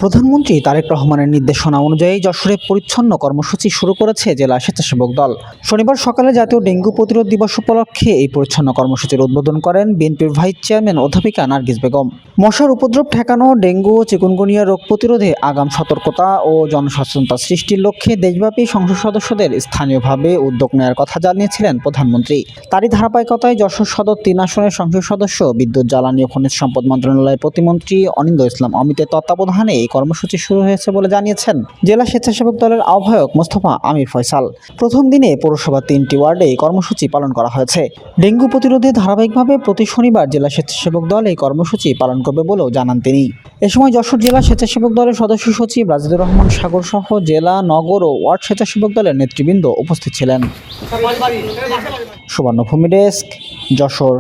প্রধানমন্ত্রী তারেক রহমানের নির্দেশনা অনুযায়ী যশোরে পরিচ্ছন্ন কর্মসূচি শুরু করেছে জেলা স্বেচ্ছাসেবক দল। শনিবার সকালে জাতীয় ডেঙ্গু প্রতিরোধ দিবস উপলক্ষে এই পরিচ্ছন্ন কর্মসূচির উদ্বোধন করেন বিএনপির ভাইস চেয়ারম্যান অধ্যাপিকা নার্গিস বেগম। মশার উপদ্রব ঠেকানো, ডেঙ্গু ও চিকুনগুনিয়া রোগ প্রতিরোধে আগাম সতর্কতা ও জনসচেতনতা সৃষ্টির লক্ষ্যে দেশব্যাপী সংসদ সদস্যদের স্থানীয়ভাবে উদ্যোগ নেওয়ার কথা জানিয়েছিলেন প্রধানমন্ত্রী। তারই ধারাবাহিকতায় যশোর সদর ৩ আসনের সংসদ সদস্য, বিদ্যুৎ, জ্বালানি ও খনিজ সম্পদ মন্ত্রণালয়ের প্রতিমন্ত্রী অনিন্দ্য ইসলাম অমিতের তত্ত্বাবধানে এই কর্মসূচি শুরু হয়েছে বলে জানিয়েছেন জেলা স্বেচ্ছাসেবক দলের আহ্বায়ক মোস্তফা আমির ফয়সাল। প্রথম দিনে পৌরসভার ৩টি ওয়ার্ডে এই কর্মসূচি পালন করা হয়েছে। ডেঙ্গু প্রতিরোধে ধারাবাহিকভাবে প্রতি শনিবার জেলা স্বেচ্ছাসেবক দল এই কর্মসূচি পালন করবে বলেও জানান তিনি। এ সময় যশোর জেলা স্বেচ্ছাসেবক দলের সদস্য সচিব রাজিদুর রহমান সাগর সহ জেলা, নগর ও ওয়ার্ড স্বেচ্ছাসেবক দলের নেতৃবৃন্দ উপস্থিত ছিলেন। সুবর্ণভূমি ডেস্ক, যশোর।